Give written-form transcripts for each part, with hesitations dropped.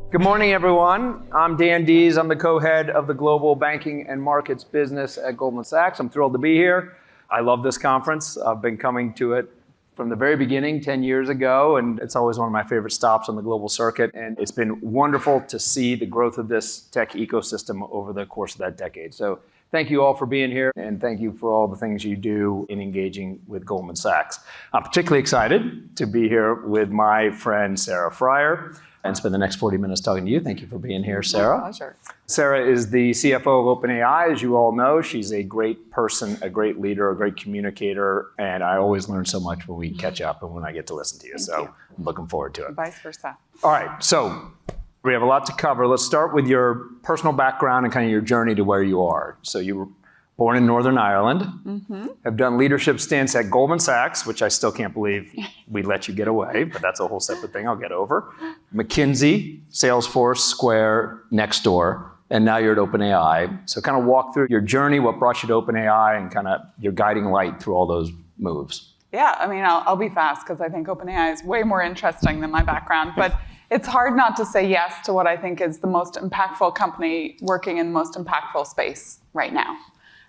Good morning, everyone. I'm Dan Dees. I'm the co-head of the Global Banking and Markets business at Goldman Sachs. I'm thrilled to be here. I love this conference. I've been coming to it from the very beginning 10 years ago, and it's always one of my favorite stops on the global circuit. And it's been wonderful to see the growth of this tech ecosystem over the course of that decade. So thank you all for being here, and thank you for all the things you do in engaging with Goldman Sachs. I'm particularly excited to be here with my friend Sarah Friar and spend the next 40 minutes talking to you. Thank you for being here, Sarah. My pleasure. Sarah is the CFO of OpenAI, as you all know. She's a great person, a great leader, a great communicator, and I always learn so much when we catch up and when I get to listen to you. So I'm looking forward to it. Vice versa. All right, so we have a lot to cover. Let's start with your personal background and kind of your journey to where you are. So you were born in Northern Ireland, have done leadership stints at Goldman Sachs, which I still can't believe we let you get away, but that's a whole separate thing I'll get over. McKinsey, Salesforce, Square, Nextdoor, and now you're at OpenAI. So kind of walk through your journey, what brought you to OpenAI, and kind of your guiding light through all those moves. Yeah, I mean, I'll be fast because I think OpenAI is way more interesting than my background, but it's hard not to say yes to what I think is the most impactful company working in the most impactful space right now.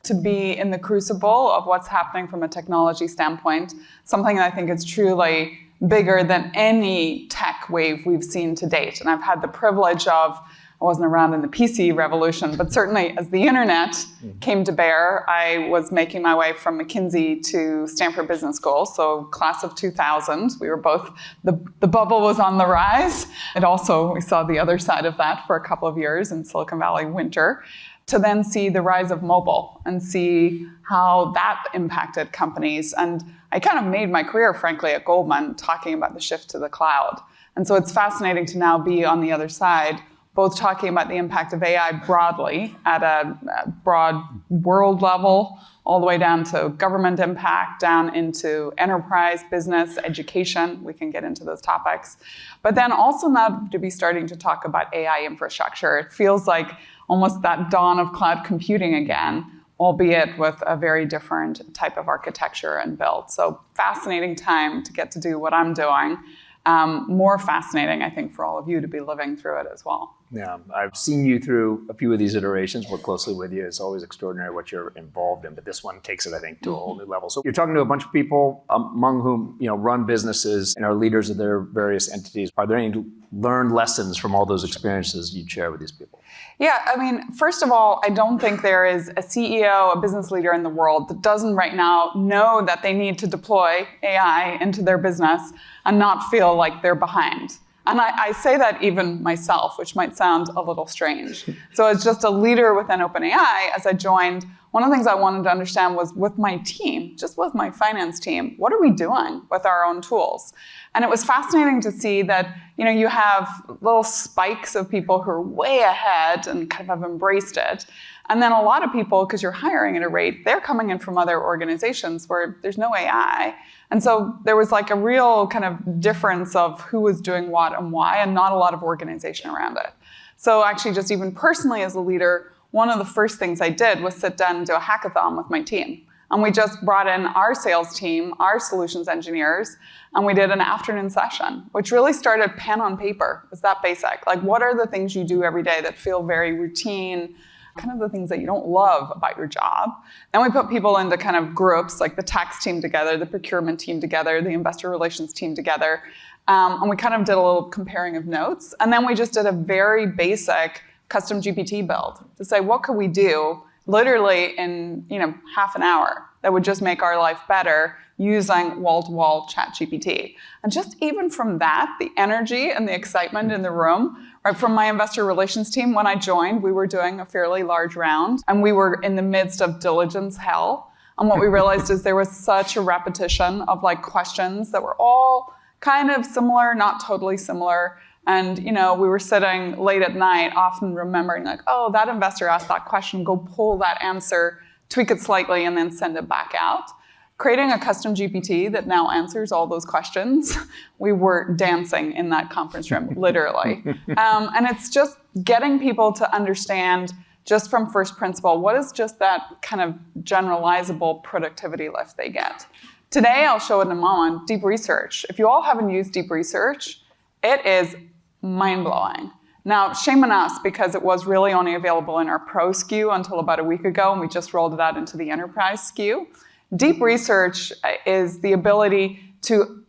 To be in the crucible of what's happening from a technology standpoint, something that I think is truly bigger than any tech wave we've seen to date. And I've had the privilege of, I wasn't around in the PC revolution, but certainly as the internet came to bear, I was making my way from McKinsey to Stanford Business School. So class of 2000, we were both, the bubble was on the rise. And also we saw the other side of that for a couple of years in Silicon Valley winter, to then see the rise of mobile and see how that impacted companies. And I kind of made my career, frankly, at Goldman talking about the shift to the cloud. And so it's fascinating to now be on the other side, both talking about the impact of AI broadly at a broad world level, all the way down to government impact, down into enterprise, business, education. We can get into those topics. But then also now to be starting to talk about AI infrastructure. It feels like almost that dawn of cloud computing again, albeit with a very different type of architecture and build. So fascinating time to get to do what I'm doing. More fascinating, I think, for all of you to be living through it as well. Yeah, I've seen you through a few of these iterations, work closely with you. It's always extraordinary what you're involved in, but this one takes it, I think, to a whole new level. So you're talking to a bunch of people among whom, run businesses and are leaders of their various entities. Are there any learned lessons from all those experiences you'd share with these people? Yeah, I mean, first of all, I don't think there is a CEO, a business leader in the world that doesn't right now know that they need to deploy AI into their business and not feel like they're behind. And I say that even myself, which might sound a little strange. So as just a leader within OpenAI, as I joined, one of the things I wanted to understand was with my team, just with my finance team, what are we doing with our own tools? And it was fascinating to see that, you have little spikes of people who are way ahead and kind of have embraced it. And then a lot of people, because you're hiring at a rate, they're coming in from other organizations where there's no AI. And so there was like a real kind of difference of who was doing what and why, and not a lot of organization around it. So actually, just even personally as a leader, one of the first things I did was sit down and do a hackathon with my team. And we just brought in our sales team, our solutions engineers, and we did an afternoon session, which really started pen on paper. It was that basic. Like, what are the things you do every day that feel very routine, kind of the things that you don't love about your job? Then we put people into kind of groups, like the tax team together, the procurement team together, the investor relations team together. And we kind of did a little comparing of notes. And then we just did a very basic custom GPT build to say, what could we do literally in half an hour that would just make our life better using wall-to-wall ChatGPT. And just even from that, the energy and the excitement in the room, right, from my investor relations team, when I joined, we were doing a fairly large round and we were in the midst of diligence hell. And what we realized is there was such a repetition of like questions that were all kind of similar, not totally similar. And, we were sitting late at night, often remembering like, oh, that investor asked that question, go pull that answer, tweak it slightly, and then send it back out. Creating a custom GPT that now answers all those questions, we were dancing in that conference room, literally. And it's just getting people to understand, just from first principle, what is just that kind of generalizable productivity lift they get. Today, I'll show it in a moment, deep research. If you all haven't used deep research, it is mind-blowing. Now, shame on us, because it was really only available in our Pro SKU until about a week ago, and we just rolled it out into the Enterprise SKU. Deep research is the ability to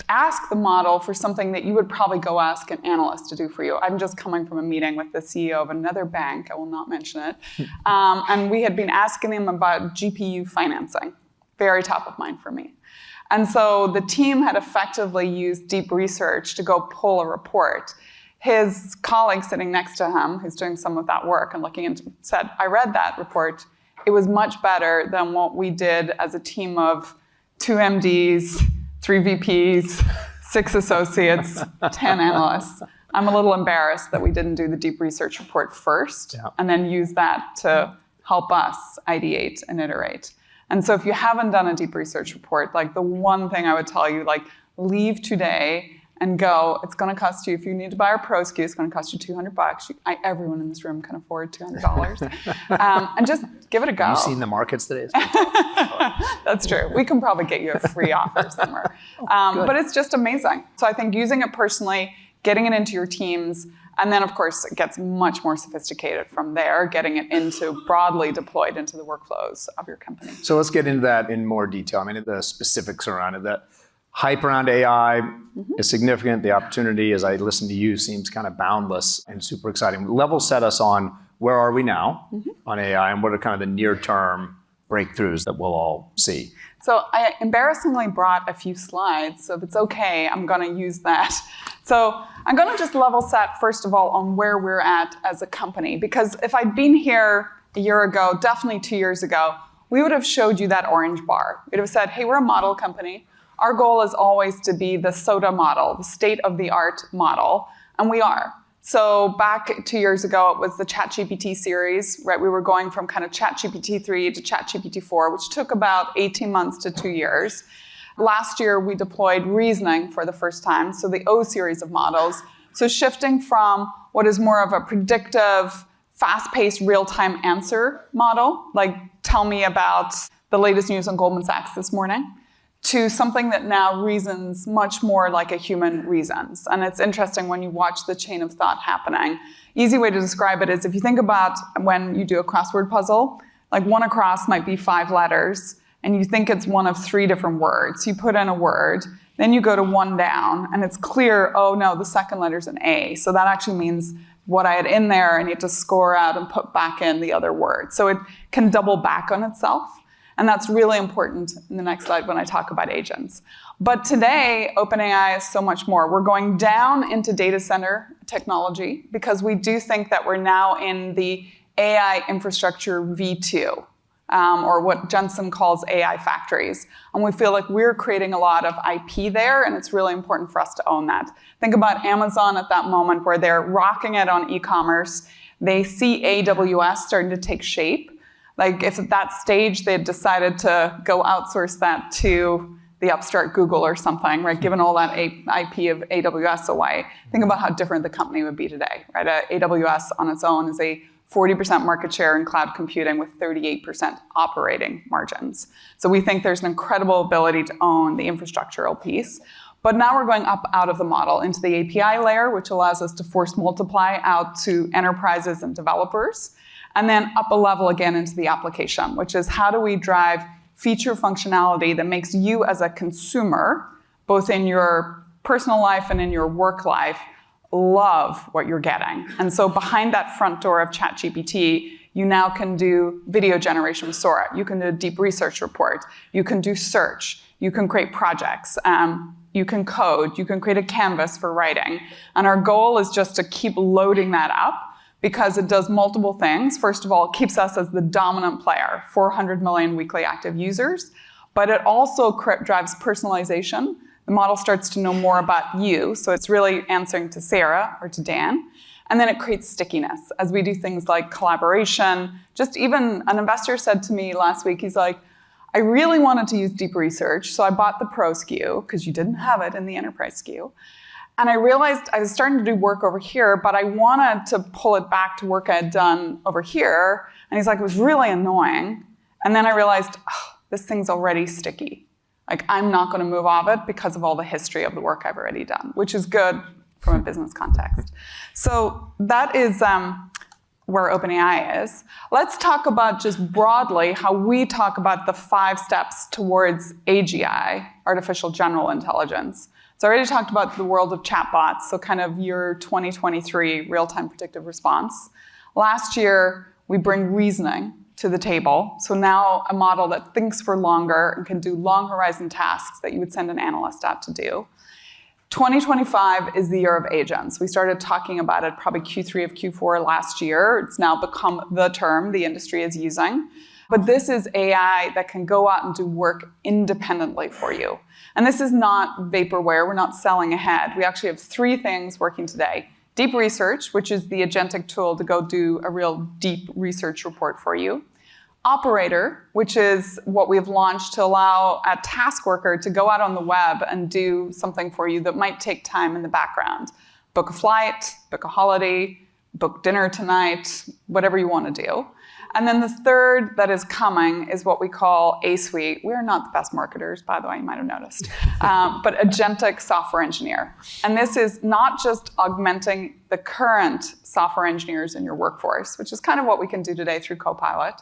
ask the model for something that you would probably go ask an analyst to do for you. I'm just coming from a meeting with the CEO of another bank, I will not mention it, and we had been asking him about GPU financing, very top of mind for me. And so the team had effectively used deep research to go pull a report. His colleague sitting next to him, who's doing some of that work and looking into, said, I read that report. It was much better than what we did as a team of 2 MDs, 3 VPs, 6 associates, 10 analysts. I'm a little embarrassed that we didn't do the deep research report first and then use that to help us ideate and iterate. And so if you haven't done a deep research report, like the one thing I would tell you, like leave today and go, it's going to cost you, if you need to buy our Pro SKU, it's going to cost you $200. Everyone in this room can afford $200. And just give it a go. Have you seen the markets today? That's true. We can probably get you a free offer somewhere. But it's just amazing. So I think using it personally, getting it into your teams, and then of course it gets much more sophisticated from there, getting it into broadly deployed into the workflows of your company. So let's get into that in more detail. I mean, the specifics around it. That hype around AI is significant. The opportunity, as I listen to you, seems kind of boundless and super exciting. Level set us on where are we now on AI, and what are kind of the near-term breakthroughs that we'll all see? So I embarrassingly brought a few slides, so if it's okay, I'm going to use that. So I'm going to just level set, first of all, on where we're at as a company. Because if I'd been here a year ago, definitely 2 years ago, we would have showed you that orange bar. We'd have said, hey, we're a model company. Our goal is always to be the SOTA model, the state-of-the-art model, and we are. So back 2 years ago, it was the ChatGPT series, right? We were going from kind of ChatGPT 3 to ChatGPT 4, which took about 18 months to 2 years. Last year, we deployed reasoning for the first time, so the O series of models. So shifting from what is more of a predictive, fast-paced, real-time answer model, like tell me about the latest news on Goldman Sachs this morning, to something that now reasons much more like a human reasons. And it's interesting when you watch the chain of thought happening. Easy way to describe it is if you think about when you do a crossword puzzle, like one across might be 5 letters, and you think it's one of 3 different words. You put in a word, then you go to 1 down, and it's clear, oh no, the second letter's an A. So that actually means what I had in there, I need to score out and put back in the other word. So it can double back on itself. And that's really important in the next slide when I talk about agents. But today, OpenAI is so much more. We're going down into data center technology because we do think that we're now in the AI infrastructure V2, or what Jensen calls AI factories. And we feel like we're creating a lot of IP there, and it's really important for us to own that. Think about Amazon at that moment where they're rocking it on e-commerce. They see AWS starting to take shape. Like if at that stage they had decided to go outsource that to the upstart Google or something, right? Given all that IP of AWS away, think about how different the company would be today, right? AWS on its own is a 40% market share in cloud computing with 38% operating margins. So we think there's an incredible ability to own the infrastructural piece. But now we're going up out of the model into the API layer, which allows us to force multiply out to enterprises and developers. And then up a level again into the application, which is how do we drive feature functionality that makes you as a consumer, both in your personal life and in your work life, love what you're getting. And so behind that front door of ChatGPT, you now can do video generation with Sora. You can do a deep research report. You can do search. You can create projects. You can code. You can create a canvas for writing. And our goal is just to keep loading that up, because it does multiple things. First of all, it keeps us as the dominant player, 400 million weekly active users, but it also drives personalization. The model starts to know more about you, so it's really answering to Sarah or to Dan. And then it creates stickiness as we do things like collaboration. Just even an investor said to me last week, he's like, I really wanted to use deep research, so I bought the Pro SKU, because you didn't have it in the Enterprise SKU. And I realized I was starting to do work over here, but I wanted to pull it back to work I had done over here. And he's like, it was really annoying. And then I realized, oh, this thing's already sticky. Like, I'm not going to move off it because of all the history of the work I've already done, which is good from a business context. So that is where OpenAI is. Let's talk about just broadly how we talk about the 5 steps towards AGI, artificial general intelligence. So I already talked about the world of chatbots, so kind of your 2023 real-time predictive response. Last year, we bring reasoning to the table. So now a model that thinks for longer and can do long horizon tasks that you would send an analyst out to do. 2025 is the year of agents. We started talking about it probably Q3 of Q4 last year. It's now become the term the industry is using. But this is AI that can go out and do work independently for you. And this is not vaporware. We're not selling ahead. We actually have 3 things working today. Deep research, which is the agentic tool to go do a real deep research report for you. Operator, which is what we've launched to allow a task worker to go out on the web and do something for you that might take time in the background. Book a flight, book a holiday, book dinner tonight, whatever you want to do. And then the third that is coming is what we call A-Suite. We are not the best marketers, by the way, you might have noticed, but agentic software engineer. And this is not just augmenting the current software engineers in your workforce, which is kind of what we can do today through Copilot,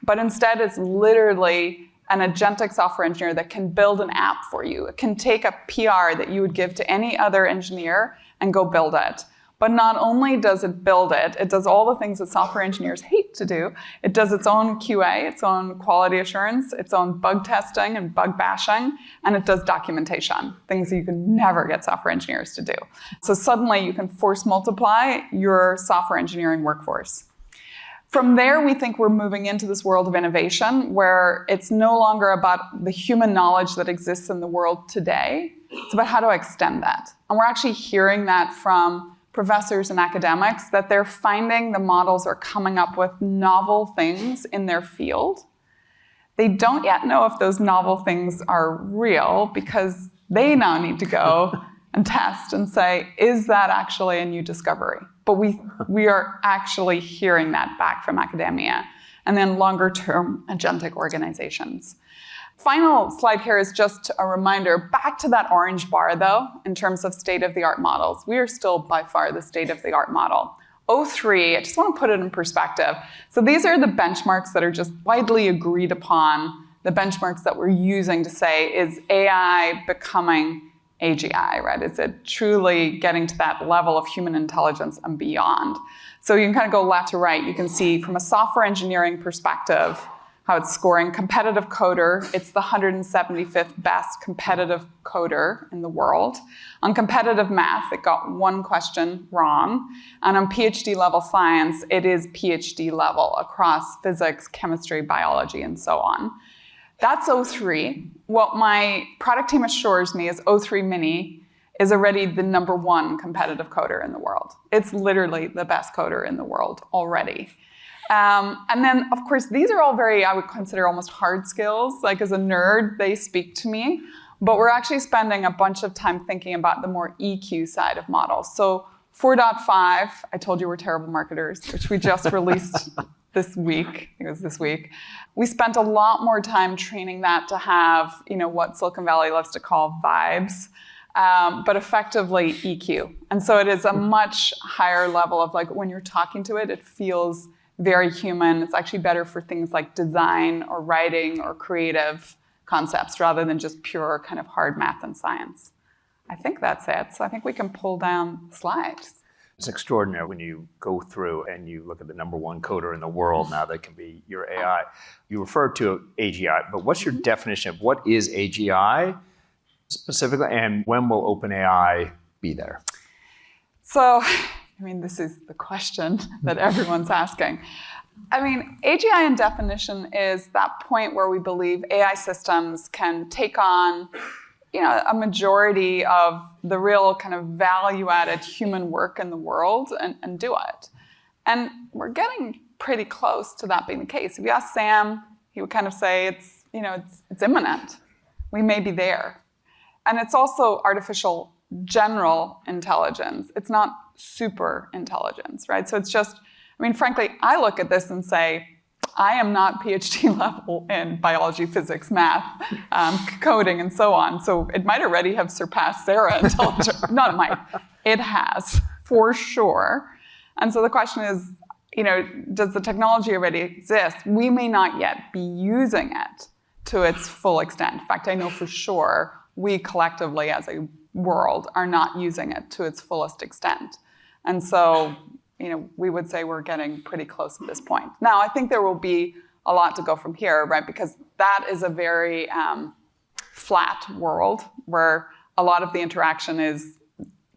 but instead it's literally an agentic software engineer that can build an app for you. It can take a PR that you would give to any other engineer and go build it. But not only does it build it, it does all the things that software engineers hate to do. It does its own QA, its own quality assurance, its own bug testing and bug bashing, and it does documentation, things that you can never get software engineers to do. So suddenly you can force multiply your software engineering workforce. From there, we think we're moving into this world of innovation where it's no longer about the human knowledge that exists in the world today. It's about how to extend that. And we're actually hearing that from professors and academics, that they're finding the models are coming up with novel things in their field. They don't yet know if those novel things are real because they now need to go and test and say, is that actually a new discovery? But we are actually hearing that back from academia and then longer term agentic organizations. Final slide here is just a reminder, back to that orange bar though, in terms of state-of-the-art models. We are still by far the state-of-the-art model. O3, I just want to put it in perspective. So these are the benchmarks that are just widely agreed upon, the benchmarks that we're using to say, is AI becoming AGI, right? Is it truly getting to that level of human intelligence and beyond? So you can kind of go left to right. You can see from a software engineering perspective, how it's scoring. Competitive coder, it's the 175th best competitive coder in the world. On competitive math, it got 1 question wrong. And on PhD level science, it is PhD level across physics, chemistry, biology, and so on. That's O3. What my product team assures me is O3 Mini is already the #1 competitive coder in the world. It's literally the best coder in the world already. And then, of course, these are all very, I would consider almost hard skills. Like as a nerd, they speak to me. But we're actually spending a bunch of time thinking about the more EQ side of models. So 4.5, I told you we're terrible marketers, which we just released this week. I think it was this week. We spent a lot more time training that to have, what Silicon Valley loves to call vibes, but effectively EQ. And so it is a much higher level of like when you're talking to it, it feels very human. It's actually better for things like design or writing or creative concepts rather than just pure kind of hard math and science. I think that's it. So I think we can pull down slides. It's extraordinary when you go through and you look at the #1 coder in the world now that can be your AI. You refer to AGI, but what's your definition of what is AGI specifically, and when will OpenAI be there? So, this is the question that everyone's asking. AGI in definition is that point where we believe AI systems can take on a majority of the real kind of value-added human work in the world and do it. And we're getting pretty close to that being the case. If you ask Sam, he would kind of say it's imminent. We may be there. And it's also artificial general intelligence. It's not super intelligence, right? So it's just, frankly, I look at this and say, I am not PhD level in biology, physics, math, coding, and so on. So it might already have surpassed Sarah intelligence. Not it might. It has, for sure. And so the question is, does the technology already exist? We may not yet be using it to its full extent. In fact, I know for sure we collectively as a world are not using it to its fullest extent. And so, we would say we're getting pretty close at this point. Now, I think there will be a lot to go from here, right? Because that is a very flat world where a lot of the interaction is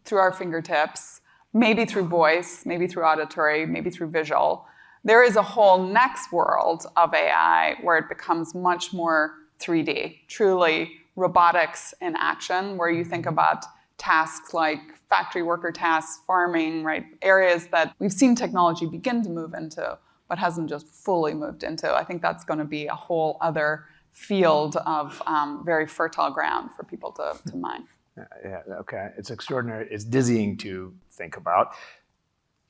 through our fingertips, maybe through voice, maybe through auditory, maybe through visual. There is a whole next world of AI where it becomes much more 3D, truly robotics in action, where you think about tasks like factory worker tasks, farming, right? Areas that we've seen technology begin to move into, but hasn't just fully moved into. I think that's going to be a whole other field of very fertile ground for people to mine. Yeah, okay. It's extraordinary. It's dizzying to think about.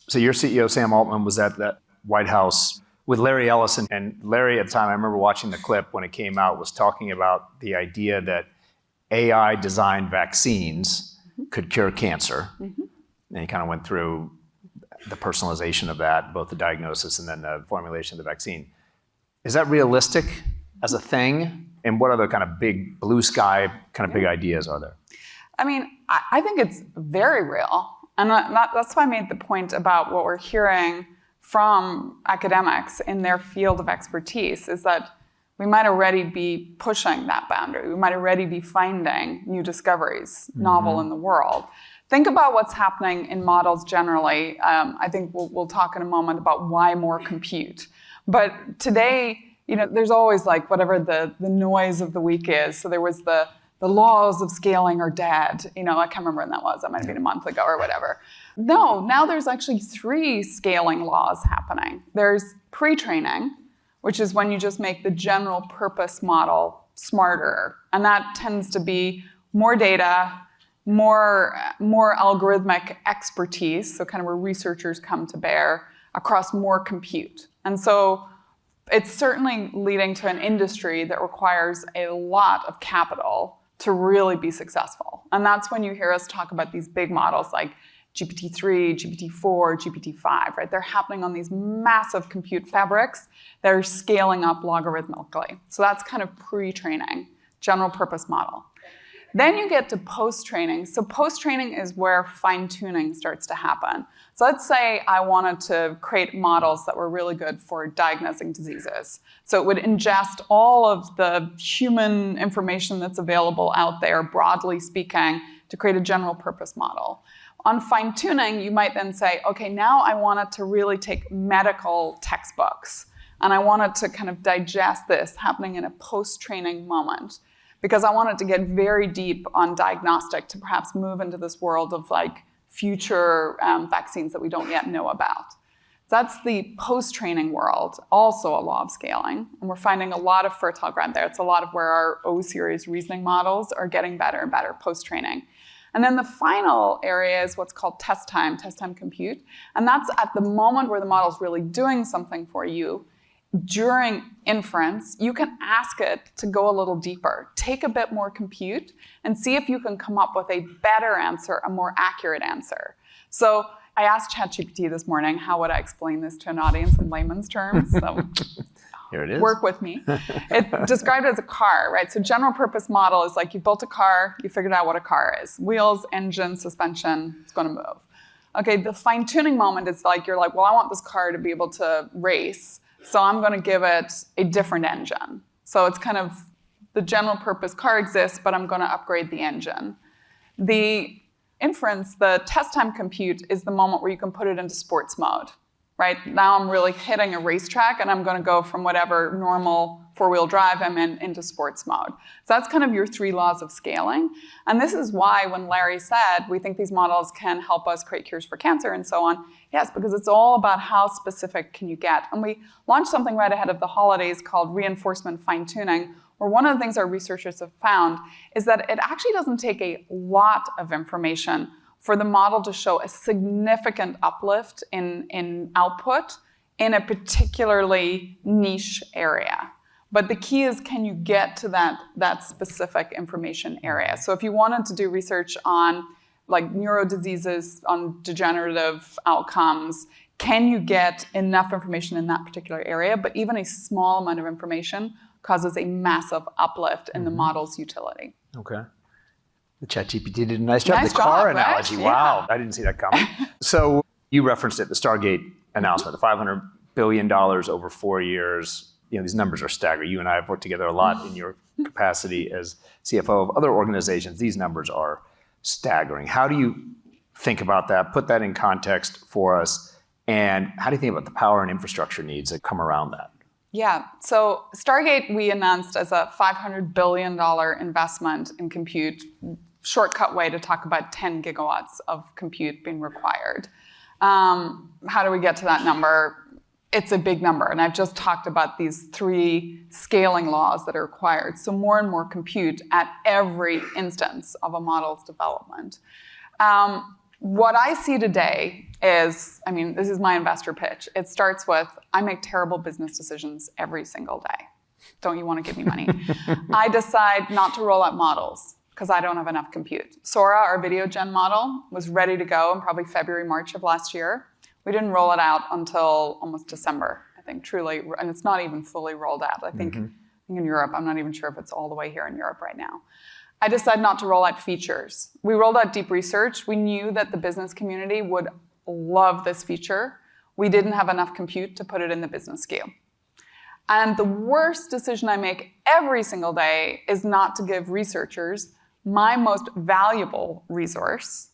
So your CEO, Sam Altman, was at that White House with Larry Ellison. And Larry, at the time, I remember watching the clip when it came out, was talking about the idea that AI-designed vaccines could cure cancer. And he kind of went through the personalization of that, both the diagnosis and then the formulation of the vaccine. Is that realistic as a thing? And what other kind of big blue sky kind of big ideas are there? I mean, I think it's very real. And that's why I made the point about what we're hearing from academics in their field of expertise is that we might already be pushing that boundary. We might already be finding new discoveries, novel in the world. Think about what's happening in models generally. I think we'll talk in a moment about why more compute. But today, there's always like whatever the noise of the week is. So there was the laws of scaling are dead. I can't remember when that was. That might have been a month ago or whatever. No, now there's actually 3 scaling laws happening. There's pre-training, which is when you just make the general purpose model smarter. And that tends to be more data, more algorithmic expertise, so kind of where researchers come to bear across more compute. And so it's certainly leading to an industry that requires a lot of capital to really be successful. And that's when you hear us talk about these big models like GPT-3, GPT-4, GPT-5, right? They're happening on these massive compute fabrics that are scaling up logarithmically. So that's kind of pre-training, general purpose model. Then you get to post-training. So post-training is where fine-tuning starts to happen. So let's say I wanted to create models that were really good for diagnosing diseases. So it would ingest all of the human information that's available out there, broadly speaking, to create a general purpose model. On fine-tuning, you might then say, okay, now I want it to really take medical textbooks, and I want it to kind of digest this happening in a post-training moment, because I want it to get very deep on diagnostic to perhaps move into this world of like future vaccines that we don't yet know about. That's the post-training world, also a law of scaling, and we're finding a lot of fertile ground there. It's a lot of where our O-series reasoning models are getting better and better post-training. And then the final area is what's called test time compute. And that's at the moment where the model's really doing something for you. During inference, you can ask it to go a little deeper, take a bit more compute, and see if you can come up with a better answer, a more accurate answer. So I asked ChatGPT this morning, how would I explain this to an audience in layman's terms? So here it is. Work with me. It described it as a car, right? So general purpose model is like you built a car, you figured out what a car is. Wheels, engine, suspension, it's going to move. Okay, the fine-tuning moment is like, you're like, well, I want this car to be able to race, so I'm going to give it a different engine. So it's kind of the general purpose car exists, but I'm going to upgrade the engine. The inference, the test time compute, is the moment where you can put it into sports mode. Right? Now I'm really hitting a racetrack and I'm going to go from whatever normal four-wheel drive I'm in into sports mode. So that's kind of your 3 laws of scaling. And this is why when Larry said we think these models can help us create cures for cancer and so on, yes, because it's all about how specific can you get. And we launched something right ahead of the holidays called reinforcement fine-tuning, where one of the things our researchers have found is that it actually doesn't take a lot of information for the model to show a significant uplift in output in a particularly niche area. But the key is, can you get to that specific information area? So if you wanted to do research on like neurodiseases, on degenerative outcomes, can you get enough information in that particular area? But even a small amount of information causes a massive uplift in the model's utility. Okay. The ChatGPT did a nice job. Nice the car job, right? analogy, wow, I didn't see that coming. So you referenced it, the Stargate announcement, the $500 billion over 4 years. These numbers are staggering. You and I have worked together a lot in your capacity as CFO of other organizations. These numbers are staggering. How do you think about that? Put that in context for us. And how do you think about the power and infrastructure needs that come around that? Yeah, so Stargate we announced as a $500 billion investment in compute, shortcut way to talk about 10 gigawatts of compute being required. How do we get to that number? It's a big number, and I've just talked about these 3 scaling laws that are required. So more and more compute at every instance of a model's development. What I see today is, this is my investor pitch. It starts with, I make terrible business decisions every single day. Don't you want to give me money? I decide not to roll out models because I don't have enough compute. Sora, our video gen model, was ready to go in probably February, March of last year. We didn't roll it out until almost December, I think, truly. And it's not even fully rolled out. I think in Europe, I'm not even sure if it's all the way here in Europe right now. I decided not to roll out features. We rolled out deep research. We knew that the business community would love this feature. We didn't have enough compute to put it in the business SKU. And the worst decision I make every single day is not to give researchers my most valuable resource,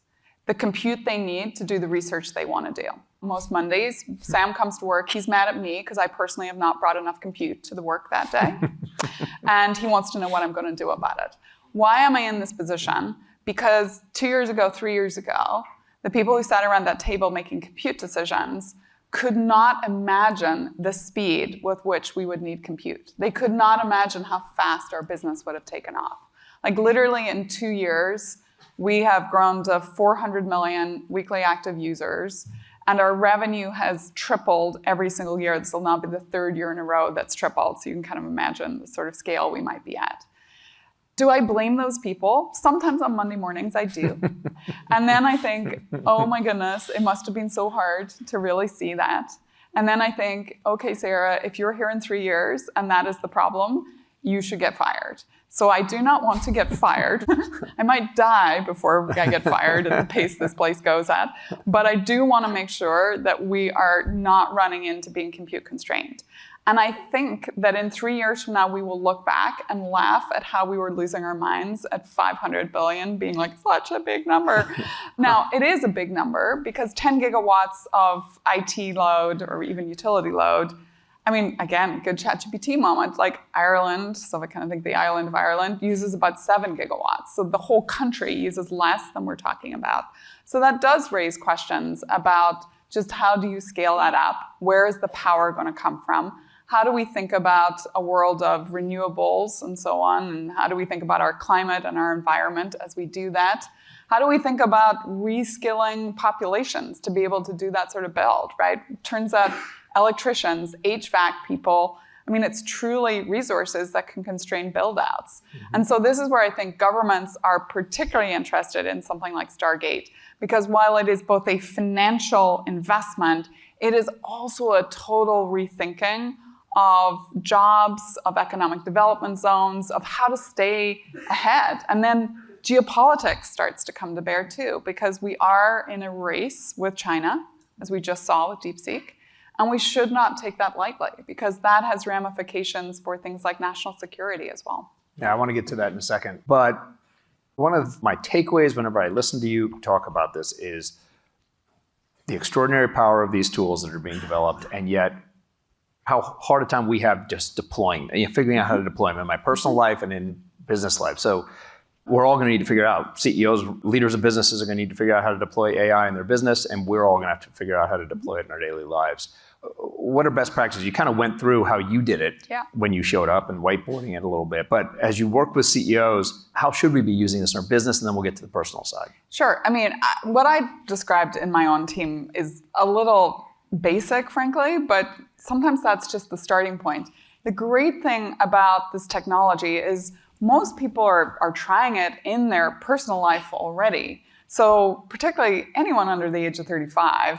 the compute they need to do the research they want to do. Most Mondays, Sam comes to work. He's mad at me because I personally have not brought enough compute to the work that day. And he wants to know what I'm going to do about it. Why am I in this position? Because 2 years ago, 3 years ago, the people who sat around that table making compute decisions could not imagine the speed with which we would need compute. They could not imagine how fast our business would have taken off. Like literally in 2 years, we have grown to 400 million weekly active users, and our revenue has tripled every single year. This will now be the 3rd year in a row that's tripled, so you can kind of imagine the sort of scale we might be at. Do I blame those people? Sometimes on Monday mornings I do. And then I think, oh my goodness, it must have been so hard to really see that. And then I think, okay, Sarah, if you're here in 3 years and that is the problem, you should get fired. So I do not want to get fired. I might die before I get fired at the pace this place goes at. But I do want to make sure that we are not running into being compute constrained. And I think that in 3 years from now, we will look back and laugh at how we were losing our minds at 500 billion being like such a big number. Now, it is a big number because 10 gigawatts of IT load or even utility load, again, good ChatGPT moment, like Ireland, so I kind of think the island of Ireland uses about 7 gigawatts. So the whole country uses less than we're talking about. So that does raise questions about just how do you scale that up? Where is the power going to come from? How do we think about a world of renewables and so on? And how do we think about our climate and our environment as we do that? How do we think about reskilling populations to be able to do that sort of build, right? Turns out electricians, HVAC people, it's truly resources that can constrain build-outs. And so this is where I think governments are particularly interested in something like Stargate, because while it is both a financial investment, it is also a total rethinking of jobs, of economic development zones, of how to stay ahead. And then geopolitics starts to come to bear too, because we are in a race with China, as we just saw with DeepSeek. And we should not take that lightly because that has ramifications for things like national security as well. Yeah, I want to get to that in a second. But one of my takeaways whenever I listen to you talk about this is the extraordinary power of these tools that are being developed, and yet how hard a time we have just deploying, figuring out how to deploy them in my personal life and in business life. So we're all going to need to figure out, CEOs, leaders of businesses are going to need to figure out how to deploy AI in their business, and we're all going to have to figure out how to deploy it in our daily lives. What are best practices? You kind of went through how you did it when you showed up and whiteboarding it a little bit. But as you work with CEOs, how should we be using this in our business? And then we'll get to the personal side. Sure. What I described in my own team is a little basic, frankly, but sometimes that's just the starting point. The great thing about this technology is most people are trying it in their personal life already. So particularly anyone under the age of 35,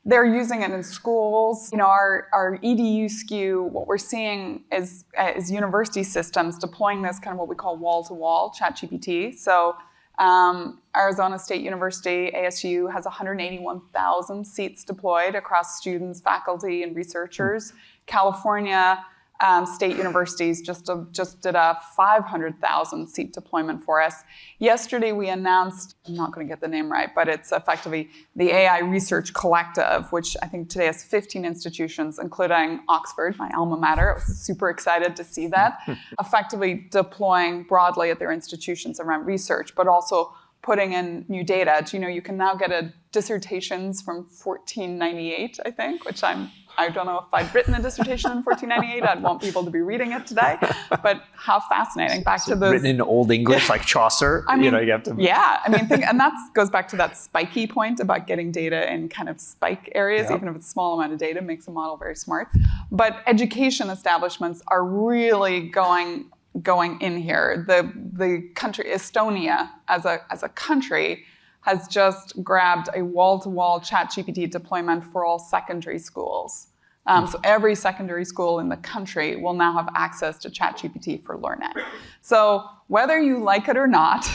they're using it in schools. Our EDU SKU, what we're seeing is university systems deploying this kind of what we call wall-to-wall ChatGPT. So Arizona State University, ASU, has 181,000 seats deployed across students, faculty, and researchers. California State Universities just did a 500,000 seat deployment for us. Yesterday we announced, I'm not going to get the name right, but it's effectively the AI Research Collective, which I think today has 15 institutions, including Oxford, my alma mater. I was super excited to see that. Effectively deploying broadly at their institutions around research, but also putting in new data. You can now get dissertations from 1498, I think, which I don't know if I'd written a dissertation in 1498. I'd want people to be reading it today. But how fascinating. Back to those... Written in Old English, like Chaucer. You have to... Yeah. And that goes back to that spiky point about getting data in kind of spike areas. Even if it's a small amount of data, makes a model very smart. But education establishments are really going in here. The country, Estonia, as a country, has just grabbed a wall-to-wall ChatGPT deployment for all secondary schools. So every secondary school in the country will now have access to ChatGPT for learning. So whether you like it or not,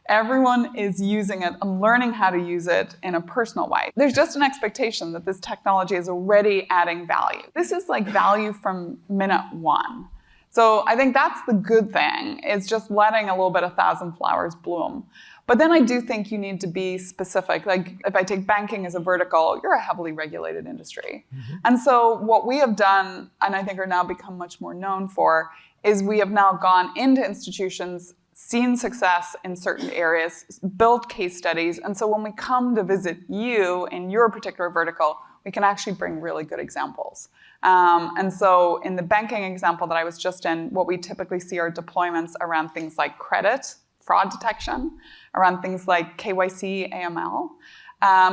everyone is using it and learning how to use it in a personal way. There's just an expectation that this technology is already adding value. This is like value from minute one. So I think that's the good thing, is just letting a little bit of thousand flowers bloom. But then I do think you need to be specific. Like if I take banking as a vertical, you're a heavily regulated industry. And so what we have done, and I think are now become much more known for, is we have now gone into institutions, seen success in certain areas, built case studies. And so when we come to visit you in your particular vertical, we can actually bring really good examples. And so in the banking example that I was just in, what we typically see are deployments around things like credit, fraud detection, around things like KYC, AML,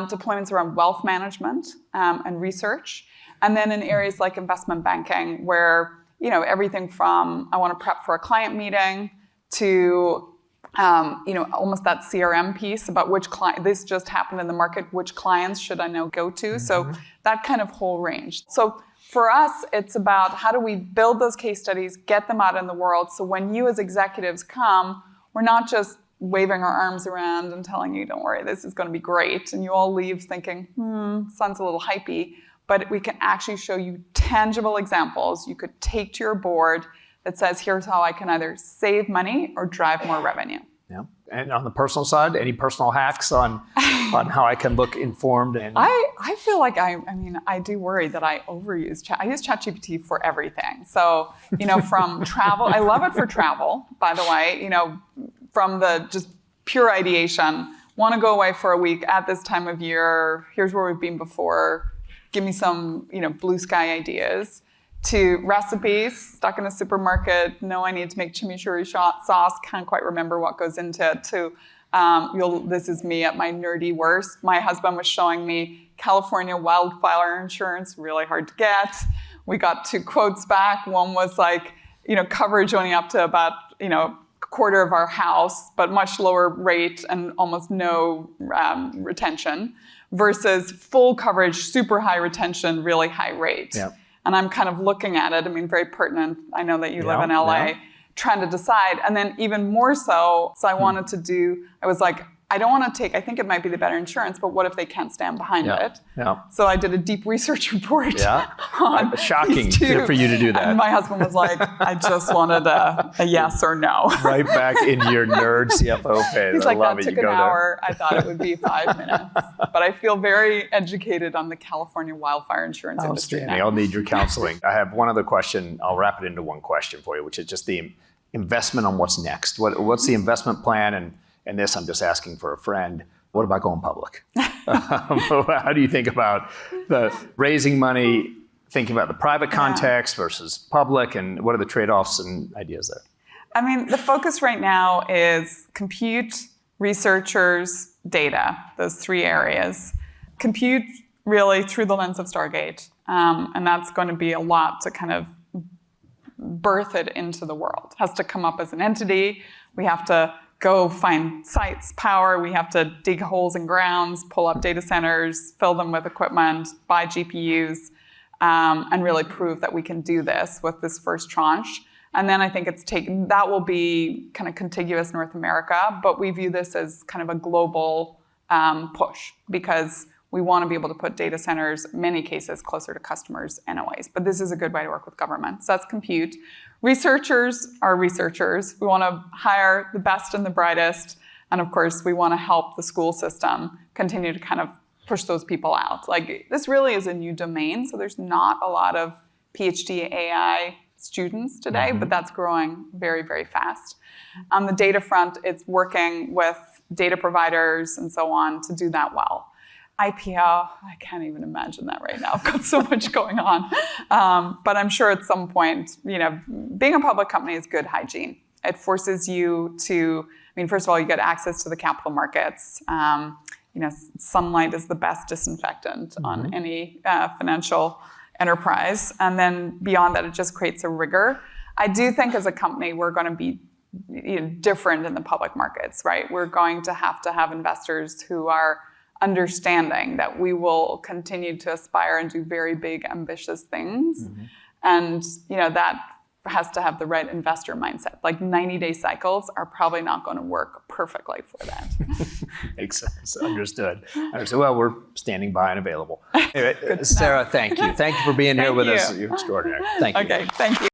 deployments around wealth management and research, and then in areas like investment banking, where everything from I want to prep for a client meeting to almost that CRM piece about which client, this just happened in the market, which clients should I now go to? So that kind of whole range. So for us, it's about how do we build those case studies, get them out in the world, so when you as executives come, we're not just waving our arms around and telling you, don't worry, this is going to be great. And you all leave thinking, sounds a little hypey. But we can actually show you tangible examples you could take to your board that says, here's how I can either save money or drive more revenue. Yeah. And on the personal side, any personal hacks on how I can look informed? And I feel like I do worry that I overuse chat. I use ChatGPT for everything. So, from travel, I love it for travel, by the way, from the just pure ideation, want to go away for a week at this time of year, here's where we've been before, give me some, blue sky ideas, to recipes, stuck in a supermarket, know I need to make chimichurri sauce, can't quite remember what goes into it, to this is me at my nerdy worst. My husband was showing me California wildfire insurance, really hard to get. We got 2 quotes back. One was like, coverage only up to about, a quarter of our house, but much lower rate and almost no retention, versus full coverage, super high retention, really high rate. Yep. And I'm kind of looking at it, very pertinent. I know that you live in LA, trying to decide. And then even more so I wanted to I was like, I don't want to I think it might be the better insurance, but what if they can't stand behind it? Yeah. So I did a deep research report. Yeah. Shocking for you to do that. And my husband was like, I just wanted a yes or no. Right back into your nerd CFO phase. He's like, that took an hour. I thought it would be 5 minutes. But I feel very educated on the California wildfire insurance industry now. I'll need your counseling. I have one other question. I'll wrap it into one question for you, which is just the investment on what's next. What's the investment plan? And this, I'm just asking for a friend. What about going public? How do you think about the raising money, thinking about the private context versus public, and what are the trade-offs and ideas there? The focus right now is compute, researchers, data, those 3 areas. Compute, really through the lens of Stargate. And that's going to be a lot to kind of birth it into the world. It has to come up as an entity. We have to go find sites, power. We have to dig holes in grounds, pull up data centers, fill them with equipment, buy GPUs, and really prove that we can do this with this first tranche. And then I think that will be kind of contiguous North America, but we view this as kind of a global push because we want to be able to put data centers, in many cases, closer to customers anyways. But this is a good way to work with government. So that's compute. Researchers are researchers. We want to hire the best and the brightest. And of course, we want to help the school system continue to kind of push those people out. Like, this really is a new domain. So there's not a lot of PhD AI students today, but that's growing very, very fast. On the data front, it's working with data providers and so on to do that well. IPO, I can't even imagine that right now. I've got so much going on. But I'm sure at some point, being a public company is good hygiene. It forces you to, first of all, you get access to the capital markets. Sunlight is the best disinfectant on any financial enterprise. And then beyond that, it just creates a rigor. I do think as a company, we're going to be different in the public markets, right? We're going to have investors who are understanding that we will continue to aspire and do very big, ambitious things. And, that has to have the right investor mindset. Like 90-day cycles are probably not going to work perfectly for that. Makes sense. Understood. Well, we're standing by and available. Anyway, Sarah, thank you. Thank you for being here with us. You're extraordinary. Thank you. Okay, thank you.